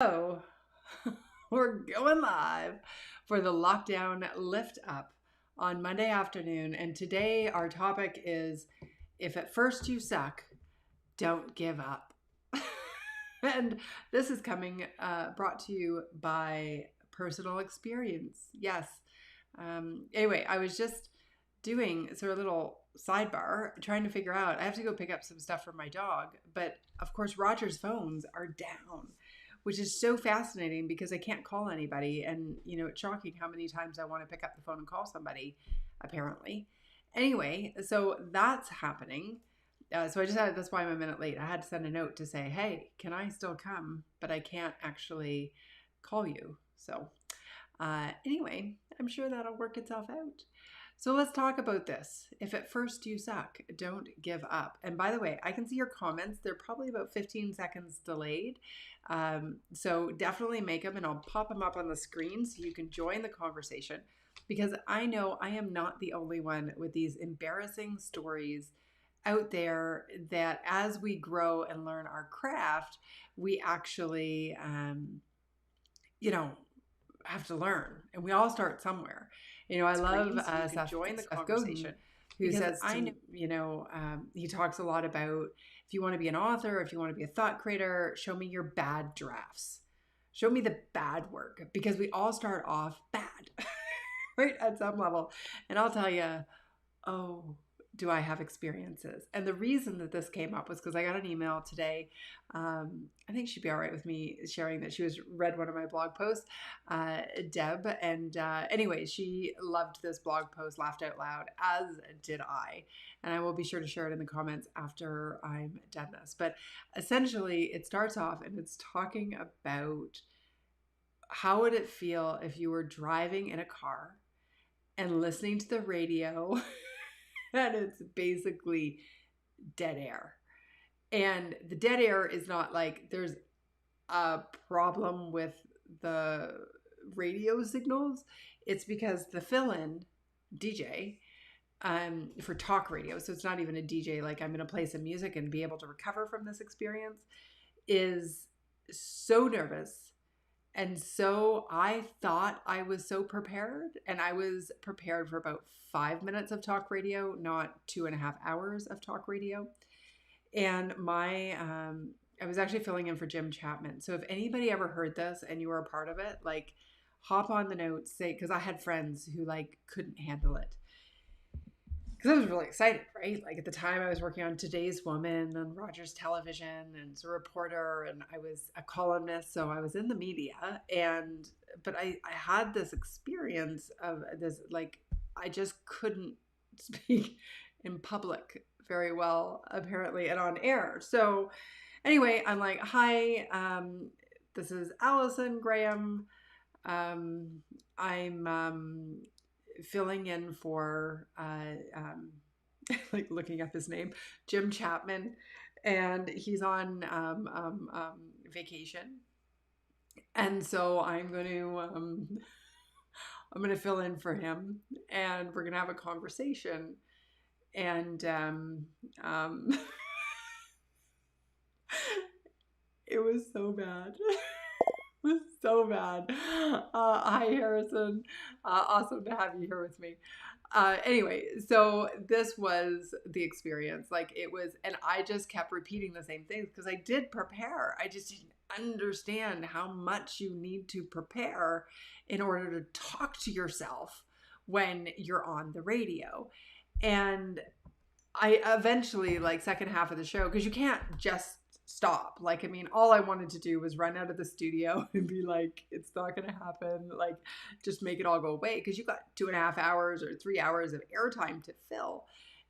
So, we're going live for the lockdown lift up on Monday afternoon. And today, our topic is if at first you suck, don't give up. And this is coming brought to you by personal experience. Yes. Anyway, I was just doing sort of a little sidebar trying to figure out I have to go pick up some stuff for my dog, but of course Roger's phones are down, which is so fascinating because I can't call anybody. And it's shocking how many times I want to pick up the phone and call somebody, apparently. Anyway, so that's happening. So that's why I'm a minute late. I had to send a note to say, hey, can I still come? But I can't actually call you. So anyway, I'm sure that'll work itself out. So let's talk about this. If at first you suck, don't give up. And by the way, I can see your comments. They're probably about 15 seconds delayed. So definitely make them and I'll pop them up on the screen so you can join the conversation, because I know I am not the only one with these embarrassing stories out there that as we grow and learn our craft, we actually, have to learn, and we all start somewhere. I love Seth, join the conversation, who says, he talks a lot about if you want to be an author, if you want to be a thought creator, show me your bad drafts. Show me the bad work, because we all start off bad, right, at some level. And I'll tell you, oh, do I have experiences? And the reason that this came up was because I got an email today. I think she'd be all right with me sharing that she read one of my blog posts, Deb. And anyway, she loved this blog post, laughed out loud, as did I. And I will be sure to share it in the comments after I'm done this. But essentially, it starts off and it's talking about how would it feel if you were driving in a car and listening to the radio and it's basically dead air. And the dead air is not like there's a problem with the radio signals. It's because the fill-in DJ for talk radio, so it's not even a DJ, like I'm going to play some music and be able to recover from this experience, is so nervous. And so I thought I was so prepared, and I was prepared for about 5 minutes of talk radio, not 2.5 hours of talk radio. And I was actually filling in for Jim Chapman. So if anybody ever heard this and you were a part of it, like hop on the notes, say, because I had friends who couldn't handle it. Because I was really excited, right? Like at the time I was working on Today's Woman on Rogers Television and as a reporter, and I was a columnist, so I was in the media. But I had this experience of this, I just couldn't speak in public very well, apparently, and on air. So anyway, I'm like, hi, this is Allison Graham. I'm filling in for looking up his name, Jim Chapman, and he's on vacation, and so I'm going to fill in for him, and we're gonna have a conversation. And it was so bad. It was so bad. Hi, Harrison. Awesome to have you here with me. Anyway, so this was the experience. And I just kept repeating the same things because I did prepare. I just didn't understand how much you need to prepare in order to talk to yourself when you're on the radio. And I eventually, second half of the show, because you can't just stop. All I wanted to do was run out of the studio and be like, it's not going to happen. Just make it all go away, because you got 2.5 hours or 3 hours of airtime to fill.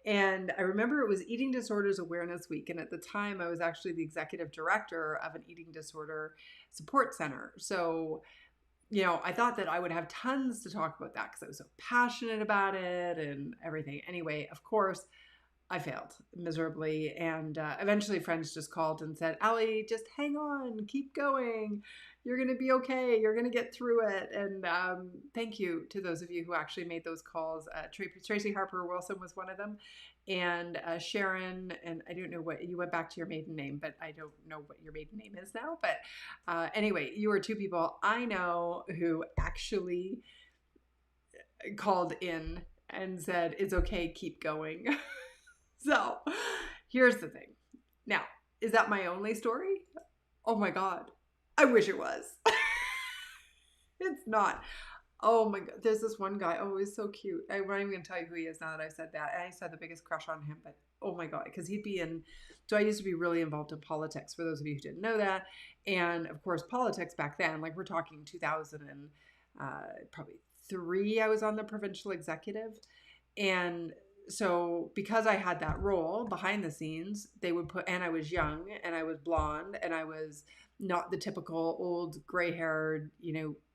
And I remember it was Eating Disorders Awareness Week. And at the time, I was actually the executive director of an eating disorder support center. So, I thought that I would have tons to talk about that because I was so passionate about it and everything. Anyway, of course, I failed miserably. And eventually friends just called and said, Allie, just hang on, keep going. You're going to be okay. You're going to get through it. And thank you to those of you who actually made those calls. Tracy Harper Wilson was one of them. And Sharon, and I don't know what, you went back to your maiden name, but I don't know what your maiden name is now. But anyway, you were two people I know who actually called in and said, it's okay, keep going. So here's the thing. Now, is that my only story? Oh my God. I wish it was. It's not. Oh my God. There's this one guy. Oh, he's so cute. I'm not even going to tell you who he is now that I've said that. And I used to have the biggest crush on him, but oh my God. Because he'd be in, so I used to be really involved in politics, for those of you who didn't know that. And of course, politics back then, like we're talking 2000 and probably 3, I was on the provincial executive. And so because I had that role behind the scenes, they would put, and I was young and I was blonde and I was not the typical old gray-haired,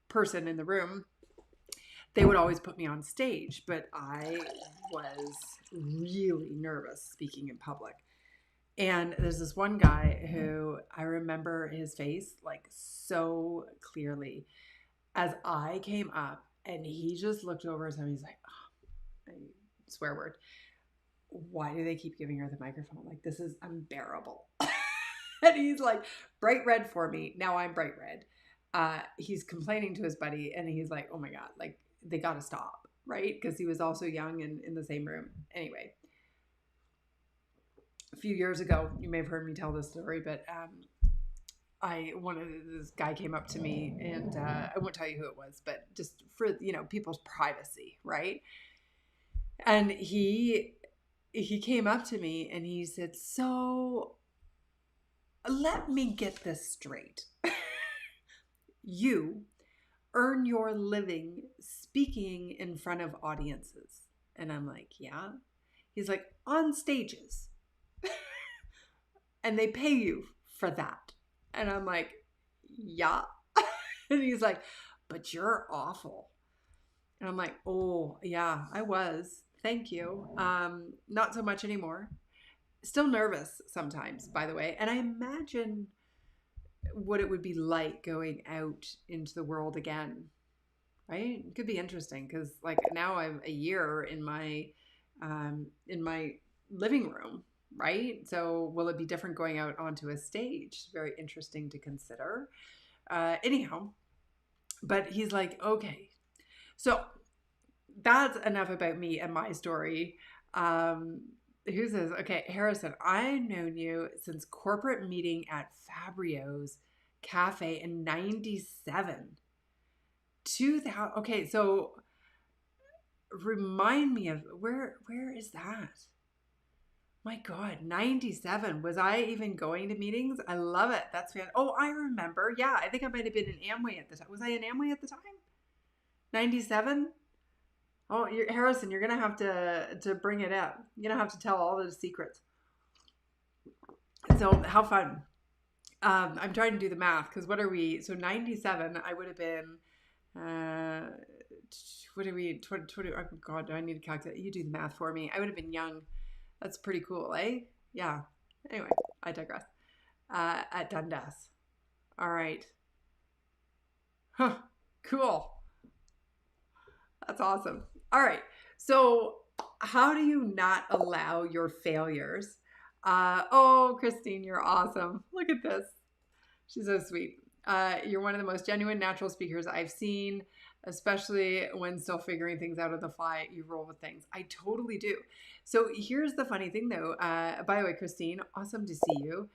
person in the room. They would always put me on stage, but I was really nervous speaking in public. And there's this one guy who I remember his face like so clearly as I came up, and he just looked over at him. He's like, oh, swear word. Why do they keep giving her the microphone? Like, this is unbearable. And he's like bright red for me. Now I'm bright red. He's complaining to his buddy and he's like, oh my God, like they got to stop. Right. Because he was also young and in the same room. Anyway, a few years ago, you may have heard me tell this story, but this guy came up to me and I won't tell you who it was, but just for, people's privacy. Right. And he came up to me and he said, so let me get this straight. You earn your living speaking in front of audiences. And I'm like, yeah. He's like, on stages. And they pay you for that. And I'm like, yeah. And he's like, but you're awful. And I'm like, oh, yeah, I was. Thank you. Not so much anymore. Still nervous sometimes, by the way. And I imagine what it would be like going out into the world again, right? It could be interesting because like now I'm a year in my living room, right? So will it be different going out onto a stage? Very interesting to consider. Anyhow, but he's like, okay, so that's enough about me and my story. Who says, okay, Harrison, I've known you since corporate meeting at Fabrio's Cafe in 97. 2000. Okay, so remind me of where is that? My God, 97. Was I even going to meetings? I love it. That's fantastic. Oh, I remember. Yeah, I think I might have been in Amway at the time. Was I in Amway at the time? 97? Oh, Harrison, you're going to have to bring it up. You're going to have to tell all those secrets. So how fun. I'm trying to do the math because what are we? So 97, I would have been, what are we? 20, oh God, do I need to calculate? You do the math for me. I would have been young. That's pretty cool, eh? Yeah. Anyway, I digress. At Dundas. All right. Huh. Cool. That's awesome. All right. So how do you not allow your failures? Oh, Christine, you're awesome. Look at this. She's so sweet. You're one of the most genuine natural speakers I've seen, especially when still figuring things out on the fly. You roll with things. I totally do. So here's the funny thing, though. By the way, Christine, awesome to see you.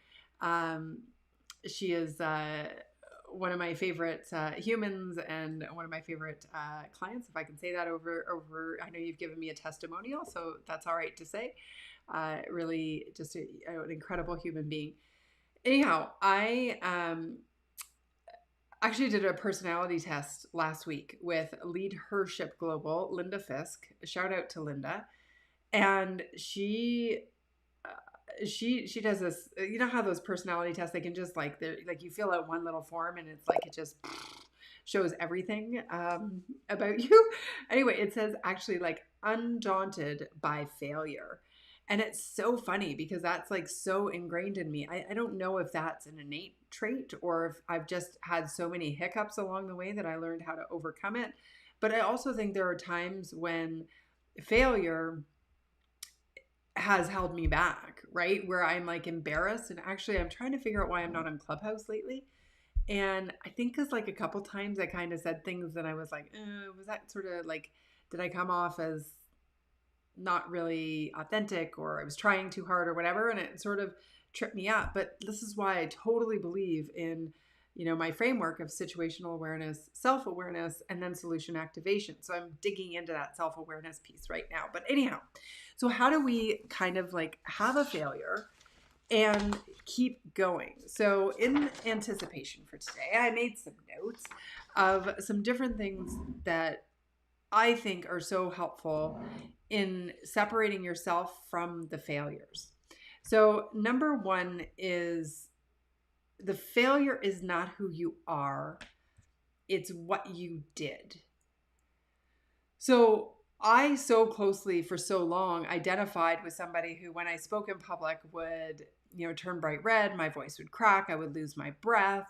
She is one of my favorite humans and one of my favorite clients, if I can say that over. I know you've given me a testimonial, so that's all right to say. Really just an incredible human being. Anyhow, I actually did a personality test last week with Lead Hership Global, Linda Fisk. Shout out to Linda. And she does this, you know how those personality tests, they can just like you fill out one little form and it's like it just shows everything about you. Anyway, it says actually like undaunted by failure. And it's so funny because that's like so ingrained in me. I don't know if that's an innate trait or if I've just had so many hiccups along the way that I learned how to overcome it. But I also think there are times when failure has held me back, right? Where I'm like embarrassed. And actually, I'm trying to figure out why I'm not on Clubhouse lately. And I think because like a couple times I kind of said things that I was like, was that sort of like, did I come off as not really authentic, or I was trying too hard or whatever? And it sort of tripped me up. But this is why I totally believe in, my framework of situational awareness, self-awareness, and then solution activation. So I'm digging into that self-awareness piece right now. But anyhow, so how do we kind of like have a failure and keep going? So in anticipation for today, I made some notes of some different things that I think are so helpful in separating yourself from the failures. So number one is the failure is not who you are, it's what you did. So I so closely for so long identified with somebody who, when I spoke in public, would, turn bright red, my voice would crack, I would lose my breath,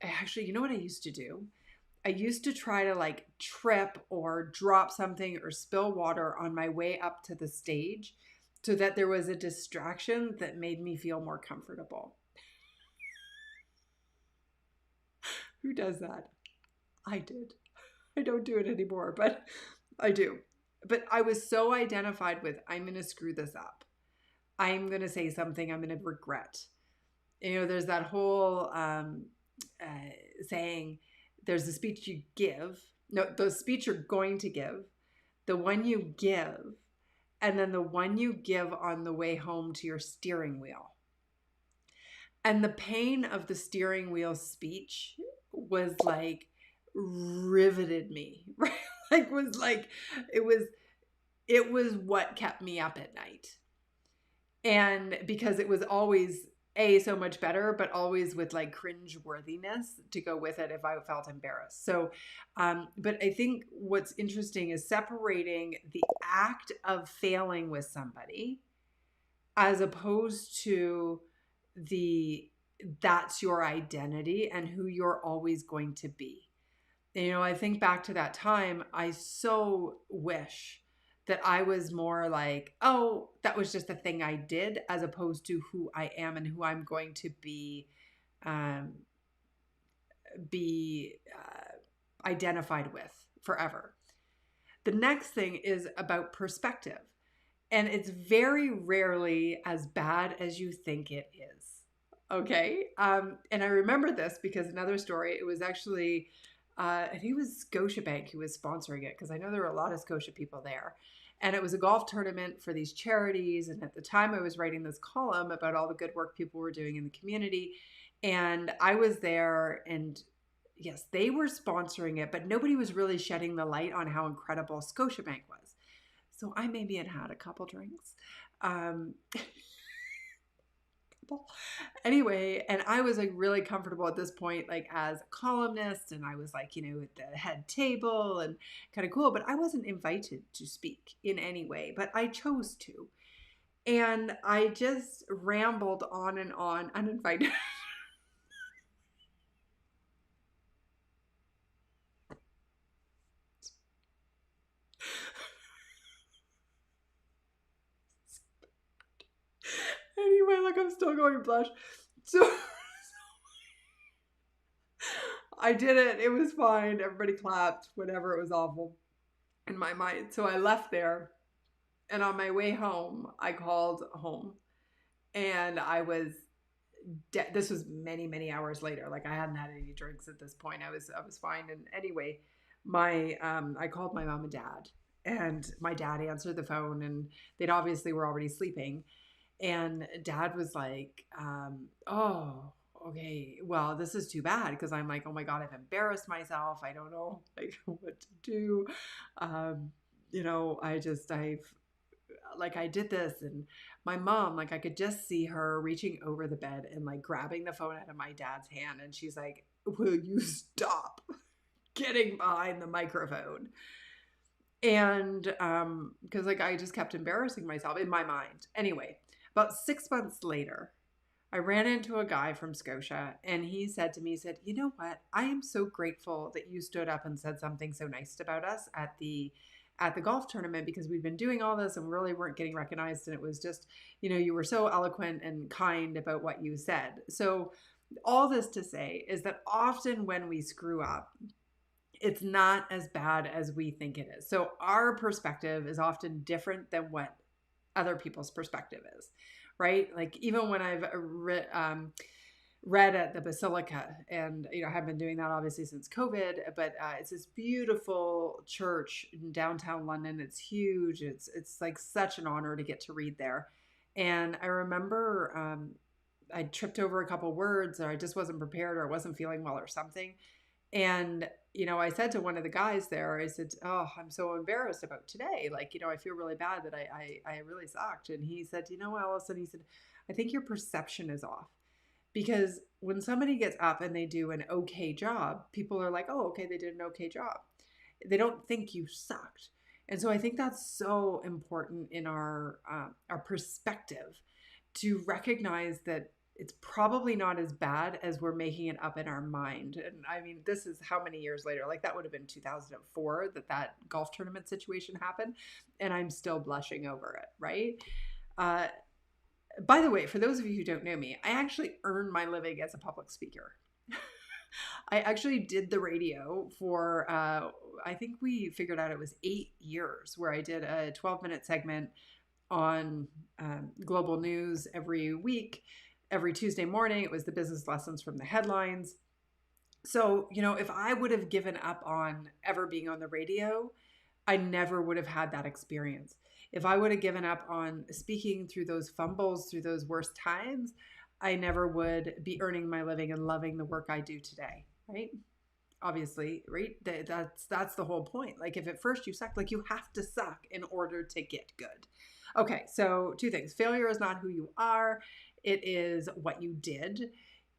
actually, you know what I used to do? I used to try to like trip or drop something or spill water on my way up to the stage so that there was a distraction that made me feel more comfortable. Who does that? I did. I don't do it anymore, but I do. But I was so identified with, I'm going to screw this up. I'm going to say something I'm going to regret. There's that whole saying, there's the speech you give. No, the speech you're going to give, the one you give, and then the one you give on the way home to your steering wheel. And the pain of the steering wheel speech was like riveted me, right? It was what kept me up at night. And because it was always so much better, but always with like cringe worthiness to go with it if I felt embarrassed. So, but I think what's interesting is separating the act of failing with somebody as opposed to that's your identity and who you're always going to be. I think back to that time, I so wish that I was more like, oh, that was just a thing I did, as opposed to who I am and who I'm going to be identified with forever. The next thing is about perspective. And it's very rarely as bad as you think it is. Okay. And I remember this because another story, it was actually, I think it was Scotiabank who was sponsoring it, because I know there were a lot of Scotia people there. And it was a golf tournament for these charities. And at the time I was writing this column about all the good work people were doing in the community. And I was there, and yes, they were sponsoring it, but nobody was really shedding the light on how incredible Scotiabank was. So I maybe had a couple drinks. Anyway, and I was like really comfortable at this point, like as a columnist, and I was like, at the head table and kind of cool, but I wasn't invited to speak in any way, but I chose to. And I just rambled on and on, uninvited. Anyway, like I'm still going to blush. So I did it. It was fine. Everybody clapped, whatever. It was awful in my mind. So I left there, and on my way home, I called home, and I was this was many, many hours later. Like I hadn't had any drinks at this point. I was fine. And anyway, I called my mom and dad, and my dad answered the phone, and they'd obviously were already sleeping. And dad was like, oh, okay, well, this is too bad, because I'm like, oh my God, I've embarrassed myself. I don't know like what to do. I did this, and my mom, like I could just see her reaching over the bed and like grabbing the phone out of my dad's hand. And she's like, will you stop getting behind the microphone? And because like I just kept embarrassing myself in my mind. Anyway, about 6 months later, I ran into a guy from Scotia, and he said to me, he said, "You know what? I am so grateful that you stood up and said something so nice about us at the golf tournament, because we've been doing all this and really weren't getting recognized, and it was just, you were so eloquent and kind about what you said." So all this to say is that often when we screw up, it's not as bad as we think it is. So our perspective is often different than what other people's perspective is, right? Like even when I've read at the Basilica, and I have been doing that obviously since COVID, but it's this beautiful church in downtown London. It's huge. It's like such an honor to get to read there. And I remember I tripped over a couple words, or I just wasn't prepared, or I wasn't feeling well or something. And, I said to one of the guys there, I said, "Oh, I'm so embarrassed about today. Like, I feel really bad that I really sucked." And he said, "Allison," he said, "I think your perception is off." Because when somebody gets up and they do an okay job, people are like, "Oh, okay, they did an okay job." They don't think you sucked. And so I think that's so important in our perspective, to recognize that it's probably not as bad as we're making it up in our mind. And I mean, this is how many years later? Like that would have been 2004 that golf tournament situation happened, and I'm still blushing over it, right? Uh, by the way, for those of you who don't know me, I actually earned my living as a public speaker. I actually did the radio for, I think we figured out it was 8 years, where I did a 12-minute segment on global news every week. Every Tuesday morning, it was the business lessons from the headlines. So, if I would have given up on ever being on the radio, I never would have had that experience. If I would have given up on speaking through those fumbles, through those worst times, I never would be earning my living and loving the work I do today, right? Obviously, right? That's the whole point. Like if at first you suck, like you have to suck in order to get good. Okay, so two things. Failure is not who you are. It is what you did.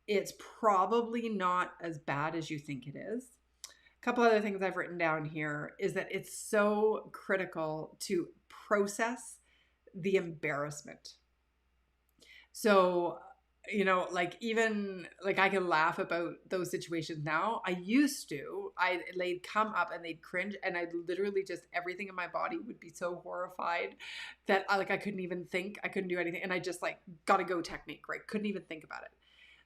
It's probably not as bad as you think it is. A couple other things I've written down here is that it's so critical to process the embarrassment. So, like even like I can laugh about those situations now. They'd come up and they'd cringe, and I'd literally just, everything in my body would be so horrified that I couldn't even think, I couldn't do anything. And I just like, gotta go technique, right? Couldn't even think about it.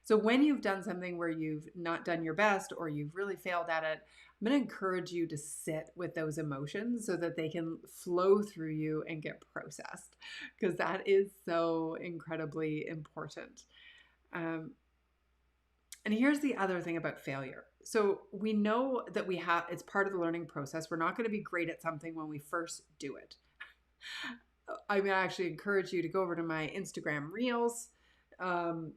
So when you've done something where you've not done your best, or you've really failed at it, I'm going to encourage you to sit with those emotions so that they can flow through you and get processed, because that is so incredibly important. And here's the other thing about failure. So we know that it's part of the learning process. We're not going to be great at something when we first do it. I mean, I actually encourage you to go over to my Instagram reels, or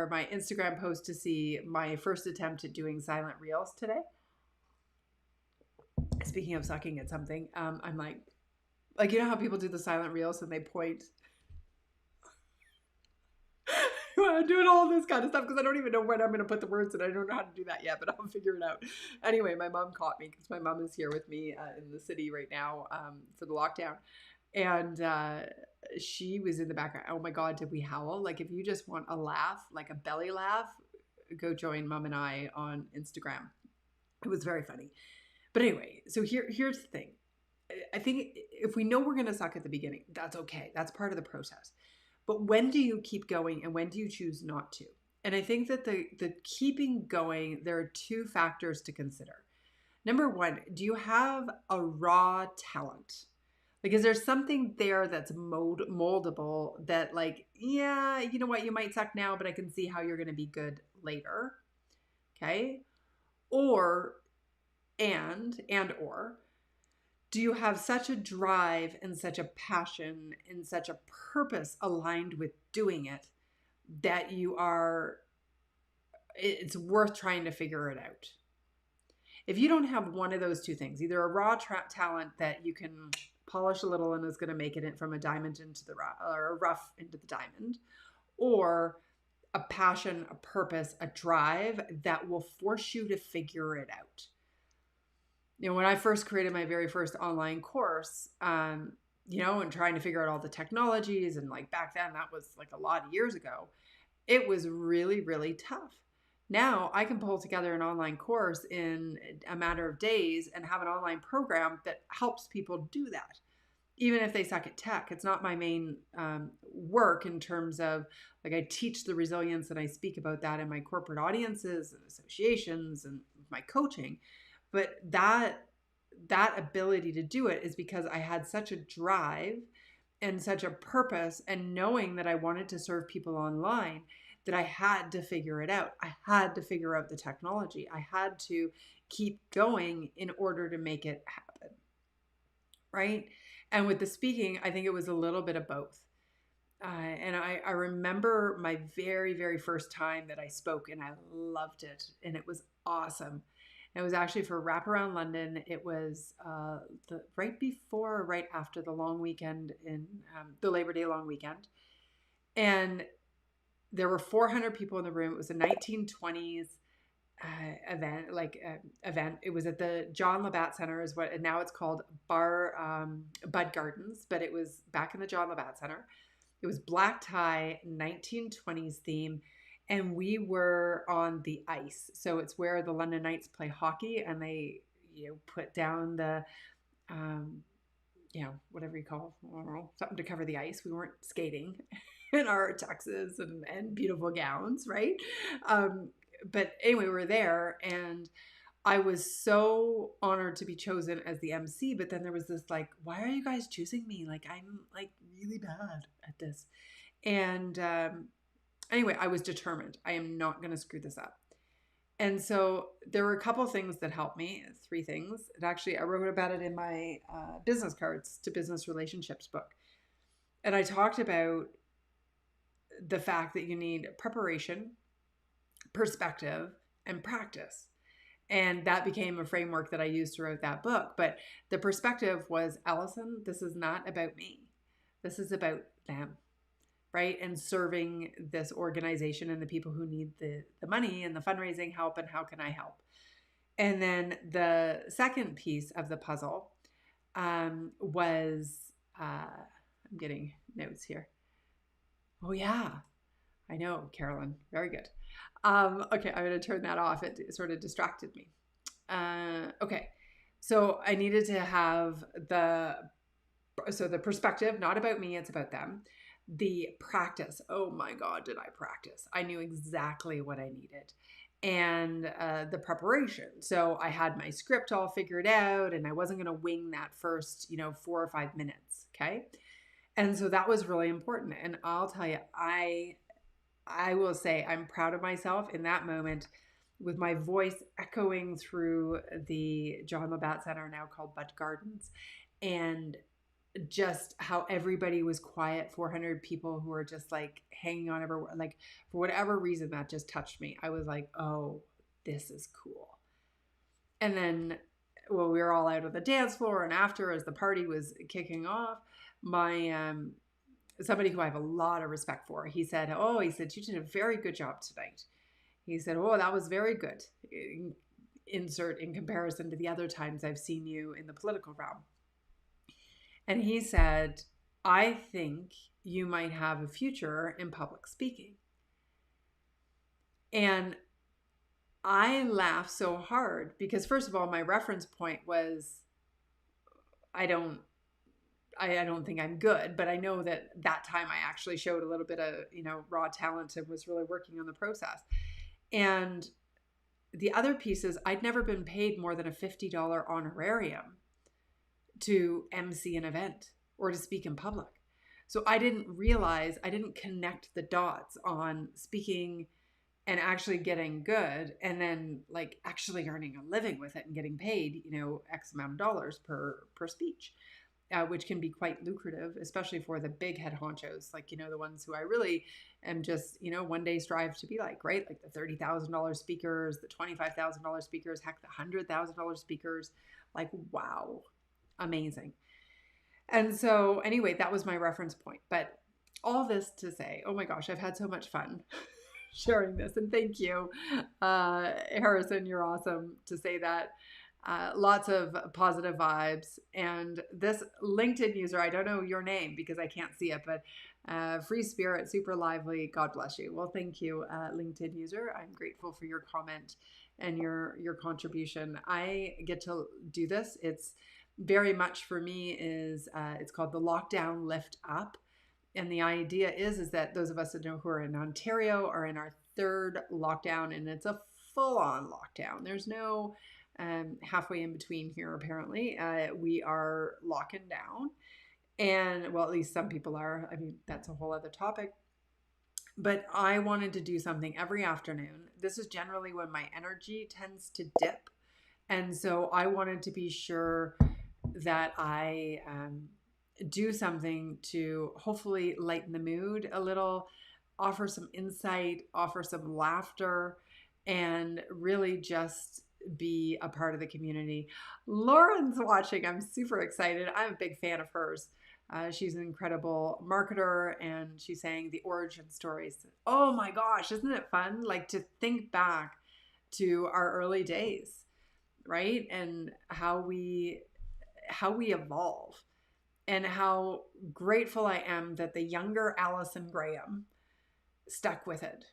my Instagram post, to see my first attempt at doing silent reels today. Speaking of sucking at something, I'm like, how people do the silent reels and they point. I'm doing all this kind of stuff because I don't even know when I'm going to put the words in. I don't know how to do that yet, but I'll figure it out. Anyway, my mom caught me because my mom is here with me in the city right now for the lockdown. And she was in the background. Oh my God, did we howl? Like if you just want a laugh, like a belly laugh, go join Mom and I on Instagram. It was very funny. But anyway, so here's the thing. I think if we know we're going to suck at the beginning, that's okay. That's part of the process. But when do you keep going and when do you choose not to? And I think that the keeping going, there are two factors to consider. Number one, do you have a raw talent? Like, is there something there that's moldable that like, yeah, you know what, you might suck now, but I can see how you're going to be good later. Okay. Or do you have such a drive and such a passion and such a purpose aligned with doing it that it's worth trying to figure it out? If you don't have one of those two things, either a raw talent that you can polish a little and is going to make it from a diamond into the rough, or a rough into the diamond, or a passion, a purpose, a drive that will force you to figure it out. when I first created my very first online course, and trying to figure out all the technologies, and like back then, that was like a lot of years ago, it was really, really tough. Now I can pull together an online course in a matter of days and have an online program that helps people do that. Even if they suck at tech, it's not my main work in terms of, like, I teach the resilience and I speak about that in my corporate audiences and associations and my coaching. But that ability to do it is because I had such a drive and such a purpose, and knowing that I wanted to serve people online, that I had to figure it out. I had to figure out the technology. I had to keep going in order to make it happen. Right? And with the speaking, I think it was a little bit of both. And I remember my very, very first time that I spoke, and I loved it. And it was awesome. It was actually for Wraparound London. It was the right before or right after the long weekend in the Labor Day long weekend. And there were 400 people in the room. It was a 1920s event. It was at the John Labatt Center, and now it's called Bud Gardens, but it was back in the John Labatt Center. It was black tie, 1920s theme, and we were on the ice. So it's where the London Knights play hockey, and they put down the whatever you call, I don't know, something to cover the ice. We weren't skating in our tuxes and beautiful gowns, right? But anyway, we were there, and I was so honored to be chosen as the MC. But then there was this like, why are you guys choosing me? Like, I'm like really bad at this. And anyway, I was determined. I am not going to screw this up. And so there were a couple of things that helped me, 3 things. And actually, I wrote about it in my business cards to business relationships book. And I talked about the fact that you need preparation, perspective, and practice. And that became a framework that I used throughout that book. But the perspective was, Allison, this is not about me. This is about them, right? And serving this organization and the people who need the money and the fundraising help, and how can I help? And then the second piece of the puzzle was, I'm getting notes here. Oh, yeah. I know, Carolyn. Very good. Okay, I'm going to turn that off. It sort of distracted me. Okay, so I needed to have the perspective, not about me, it's about them. The practice. Oh my God, did I practice? I knew exactly what I needed. And the preparation. So I had my script all figured out, and I wasn't going to wing that first, 4 or 5 minutes. Okay. And so that was really important. And I'll tell you, I will say I'm proud of myself in that moment, with my voice echoing through the John Labatt Center, now called Bud Gardens, and just how everybody was quiet. 400 people who were just like hanging on everywhere. Like, for whatever reason, that just touched me. I was like, oh, this is cool. And then, well, we were all out on the dance floor, and after, as the party was kicking off, my somebody who I have a lot of respect for, he said, you did a very good job tonight. He said, oh, that was very good. Insert in comparison to the other times I've seen you in the political realm. And he said, I think you might have a future in public speaking. And I laughed so hard because, first of all, my reference point was, I don't think I'm good, but I know that time I actually showed a little bit of, raw talent and was really working on the process. And the other piece is, I'd never been paid more than a $50 honorarium to MC an event or to speak in public. So I didn't connect the dots on speaking and actually getting good, and then like actually earning a living with it and getting paid, X amount of dollars per speech. Which can be quite lucrative, especially for the big head honchos, like, the ones who I really am just, one day strive to be like, right? Like the $30,000 speakers, the $25,000 speakers, heck, the $100,000 speakers, like, wow, amazing. And so anyway, that was my reference point. But all this to say, oh my gosh, I've had so much fun sharing this. And thank you, Harrison, you're awesome to say that. Lots of positive vibes. And this LinkedIn user, I don't know your name because I can't see it, but free spirit, super lively. God bless you. Well, thank you, LinkedIn user. I'm grateful for your comment and your contribution. I get to do this. It's very much for me is it's called the Lockdown Lift Up. And the idea is that those of us that know who are in Ontario are in our third lockdown, and it's a full-on lockdown. There's no halfway in between here, apparently. We are locking down. And, well, at least some people are. I mean, that's a whole other topic. But I wanted to do something every afternoon. This is generally when my energy tends to dip. And so I wanted to be sure that I do something to hopefully lighten the mood a little, offer some insight, offer some laughter, and really just be a part of the community. Lauren's watching. I'm super excited. I'm a big fan of hers. She's an incredible marketer, and she's saying the origin stories. Oh my gosh, isn't it fun? Like to think back to our early days, right? And how we evolve, and how grateful I am that the younger Allison Graham stuck with it,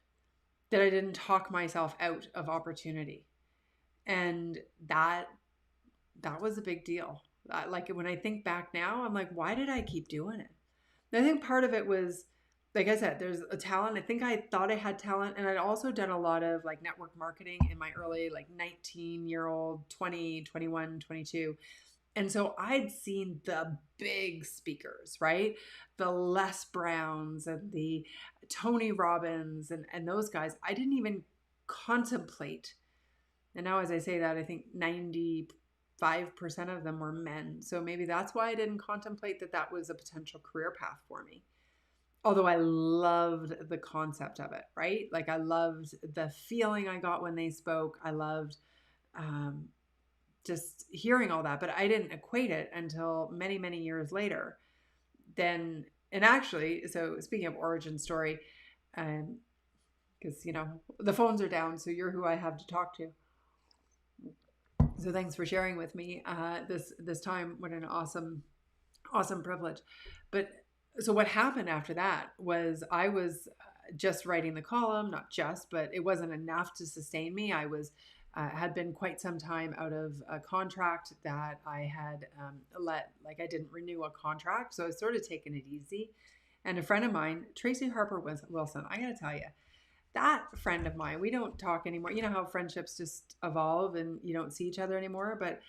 that I didn't talk myself out of opportunity. And that was a big deal. Like when I think back now, I'm like, why did I keep doing it? And I think part of it was, like I said, there's a talent. I think I thought I had talent, and I'd also done a lot of like network marketing in my early, like 19-year-old, 20, 21, 22. And so I'd seen the big speakers, right? The Les Browns and the Tony Robbins and those guys. I didn't even contemplate. And now as I say that, I think 95% of them were men. So maybe that's why I didn't contemplate that was a potential career path for me. Although I loved the concept of it, right? Like I loved the feeling I got when they spoke. I loved just hearing all that, but I didn't equate it until many, many years later. And actually, so speaking of origin story, because, the phones are down, so you're who I have to talk to. So thanks for sharing with me this time. What an awesome privilege. But so what happened after that was I was just writing the column, not just, but it wasn't enough to sustain me. I was had been quite some time out of a contract that I had I didn't renew a contract. So I was sort of taking it easy. And a friend of mine, Tracy Harper Wilson, I got to tell you, that friend of mine, we don't talk anymore. You know how friendships just evolve and you don't see each other anymore. But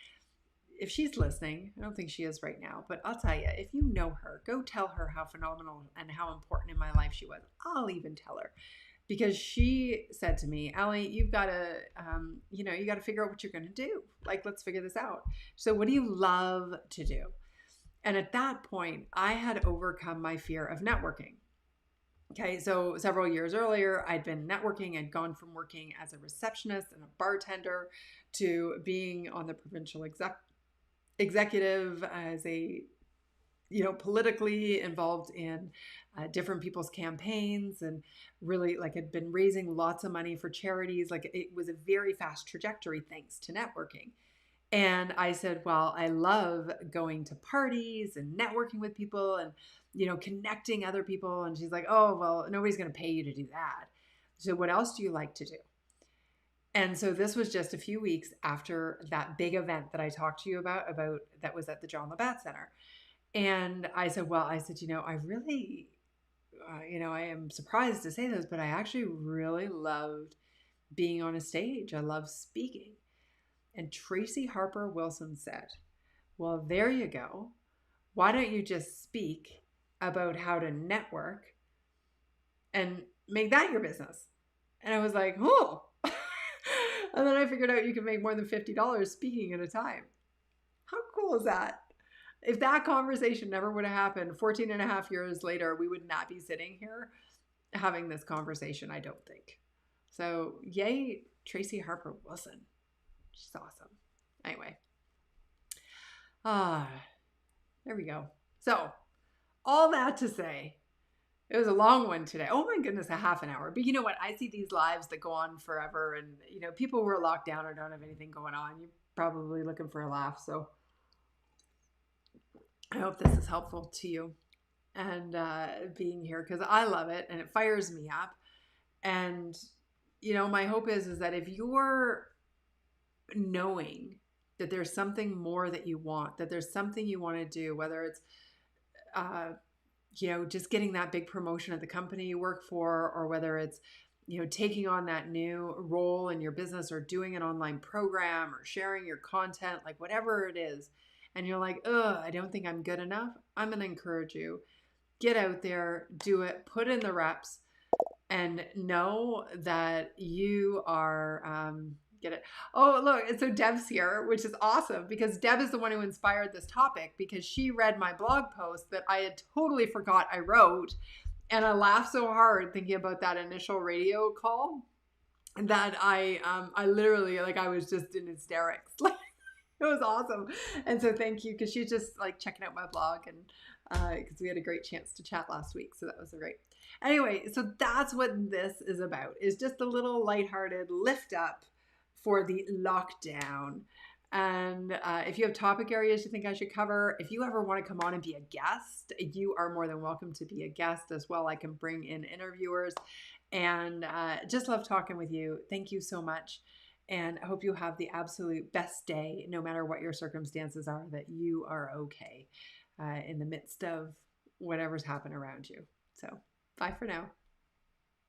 if she's listening, I don't think she is right now, but I'll tell you, if you know her, go tell her how phenomenal and how important in my life she was. I'll even tell her. Because she said to me, Allie, you've got to, you got to figure out what you're going to do. Like, let's figure this out. So what do you love to do? And at that point, I had overcome my fear of networking. Okay, so several years earlier, I'd been networking. I'd gone from working as a receptionist and a bartender to being on the provincial executive as a politically involved in different people's campaigns, and really had been raising lots of money for charities. It was a very fast trajectory thanks to networking. And I said, well, I love going to parties and networking with people and, connecting other people. And she's like, oh, well, nobody's going to pay you to do that. So what else do you like to do? And so this was just a few weeks after that big event that I talked to you about that was at the John Labatt Center. And I said, I really, I am surprised to say this, but I actually really loved being on a stage. I love speaking. And Tracy Harper Wilson said, well, there you go. Why don't you just speak about how to network and make that your business? And I was like, oh. And then I figured out you can make more than $50 speaking at a time. How cool is that? If that conversation never would have happened 14 and a half years later, we would not be sitting here having this conversation, I don't think. So yay, Tracy Harper Wilson. She's awesome. Anyway. There we go. So all that to say, It was a long one today. Oh my goodness, a half an hour. But you know what? I see these lives that go on forever, and people who are locked down or don't have anything going on. You're probably looking for a laugh. So I hope this is helpful to you and being here, because I love it and it fires me up. And my hope is that if you're knowing that there's something more that you want, that there's something you want to do, whether it's just getting that big promotion at the company you work for, or whether it's taking on that new role in your business, or doing an online program, or sharing your content, like whatever it is, and you're like, I don't think I'm good enough, I'm going to encourage you, get out there, do it, put in the reps, and know that you are get it. Oh, look, and so Deb's here, which is awesome, because Deb is the one who inspired this topic, because she read my blog post that I had totally forgot I wrote, and I laughed so hard thinking about that initial radio call that I literally, like, I was just in hysterics. Like, it was awesome. And so thank you, because she's just like checking out my blog, and because we had a great chance to chat last week, so that was great. Anyway, so that's what this is about, is just a little lighthearted lift up for the lockdown. And if you have topic areas you think I should cover, if you ever want to come on and be a guest, you are more than welcome to be a guest as well. I can bring in interviewers, and just love talking with you. Thank you so much. And I hope you have the absolute best day, no matter what your circumstances are, that you are okay in the midst of whatever's happened around you. So bye for now.